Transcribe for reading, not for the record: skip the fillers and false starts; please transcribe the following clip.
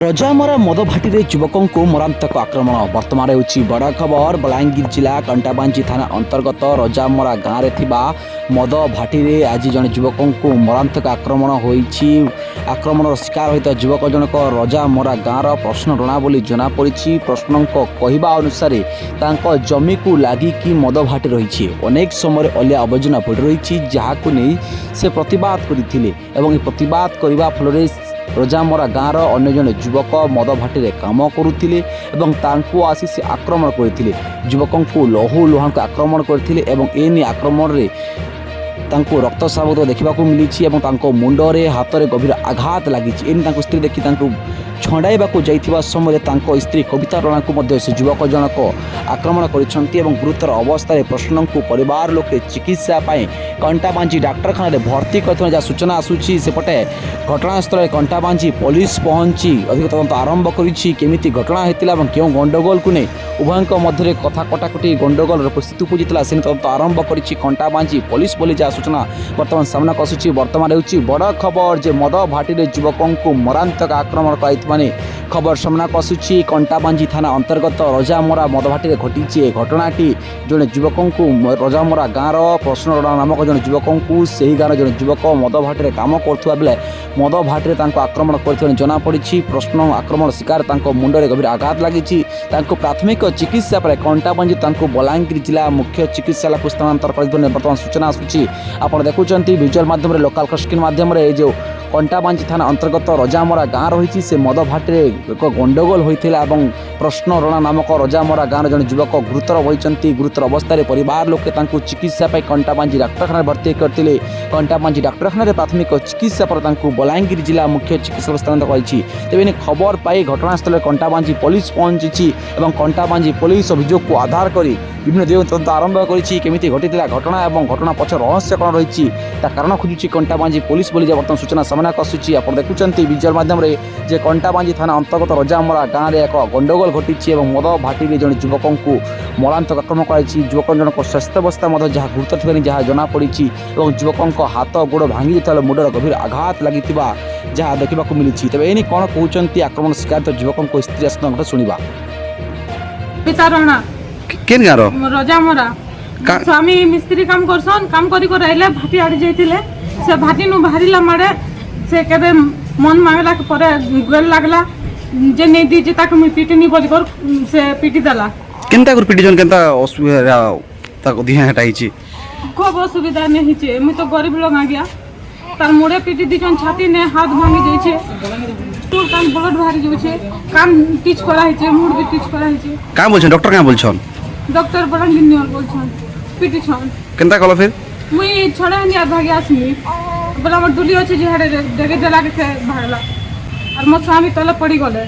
रजामरा मद भाटी युवकों को मरांतक आक्रमण वर्तमान होची बड़ खबर। बलांगीर जिला कंटाबांजी थाना अंतर्गत रजामरा गाँव में मद भाटी आज जन युवकों को मरांतक आक्रमण होईची। आक्रमण शिकार होता युवक जनक रजामरा गाँव प्रश्न रणा बोली जनापड़ी। प्रश्न कहवा अनुसार जमी को लगिकी मद भाटी रही अनेक समय अलिया आवर्जना पड़ रही जहां नहीं से प्रतिवाद करते प्रतिवाद करने फल रजामरा गाँव अन्य जन युवक मद भाटी काम करुले आसी से आक्रमण करते युवकों को लहू लुहां आक्रमण करते एने आक्रमण रे रक्तस्राव देखा मिली मुंडरे हाथ में गभीर आघात लगी। स्त्री देखी छड़ाइवा जाइथिबा समय स्त्री कविता रणा को से युवक जनक आक्रमण कर गुरुतर अवस्था प्रश्न को परिवार लोके चिकित्सा कंटाबांजी डाक्तखाना भर्ती कर सूचना आसूची। सेपटे घटनास्थल कंटाबांजी पुलिस पहुंची अधिक तदंत आरंभ करमिति घटना होता और क्यों गंडगोल को नहीं उभयों मध्य कथा कटाकटी गंडगोल परिस्थिति उपजीता से तदंत आरंभ कर कंटाबांजी पुलिस बोली जहाँ सूचना बर्तमान सामना आसूची। वर्तमान होची बड़ खबर जे मद भाटी युवकों को मरांतक आक्रमण कर खबर सामना आसूची। कंटाबांजी थाना अंतर्गत रजामरा मद भाटी घटी घटनाटी जड़े युवकों को रजामरा गाँव प्रश्न रणा नामक जन युवकों को सही गाँव जन युवक मद भाटी काम करुवा बेले मद भाटी आक्रमण कर जनापड़ी। प्रश्न आक्रमण शिकार मुंडरे गभीर आघात लगी। प्राथमिक चिकित्सा पर कंटाबांजी बलांगीर जिला मुख्य चिकित्सालय को स्थानांतर कर बर्तमान सूचना आसूची। आप देखुं विजुअल माध्यम लोकाल स्क्रीन माध्यम जो कंटाबांजी थाना अंतर्गत रजामरा गाँव रही से मद भाटी एक गंडगोल होता प्रश्न रणा नामक रजामरा गाँव जन युवक गुरुतर होती। गुरुतर अवस्था परिवार लोके चिकित्सा कंटाबांजी डाक्तखाना भर्ती करते। कंटाबांजी डाक्तखाना प्राथमिक चिकित्सा पर बलांगीर जिला मुख्य चिकित्सा स्थानांतर कर खबर पाई घटनास्थल कंटाबांजी पुलिस पहुंची और कंटाबांजी पुलिस अभियोग को आधार कर विभिन्न दिग तदंत आरंभ करमिति घटी घटना और घटना पक्ष रहस्य कौन रही कारण खोजुची कंटाबांजी पुलिस बोली बर्तमान सूचना सामना आसूची। आप देखुं विजुअल माध्यम जे कंटाबांजी थाना अंतर्गत रजामरा गाँव में एक गंडगोल घटी मद भाटी जन युवकों को मरांतक आक्रमण कर युवक जनक स्वास्थ्यावस्था जहाँ गुरुतर जहाँ जनापड़ी युवकों हाथ गोड़ भांगी जाता मुंडर गभीर आघात लगी जहाँ देखा मिली। तेज एने कौन कहते आक्रमण शिकार युवकों स्त्री आसना शुणा केन गारो रजामरा स्वामी मिस्त्री काम करसन काम करी को रहले भाटी आड़ी जाइतिले से भाटी नु बाहरिला मारे से केबे मन मांगला के परे गोल लागला जे नै दी जे ताक मी पीटनी बोली कर से पीटी दला केनता कर पीटी जन केनता असुविधा ताको दिहा हटाई छी खूब असुविधा नै हिचे मी तो गरीब लोग आ गया तार मुड़े पीटी दी जन छाती ने हाथ भांगी जाई छे तो कान बहुत भारी जाई छे कान टीच करा हिचे मुड़ भी टीच करा हिचे का बोल डॉक्टर का बोल छन डॉक्टर बरंगिन नियर बोल छन पीटी छन केनता कलो फिर मुई छड़ा नियर भागी आसमी बोला हमर दुली अछि जे हड़े देगे देला के भागला और मोर स्वामी तले पड़ी गले।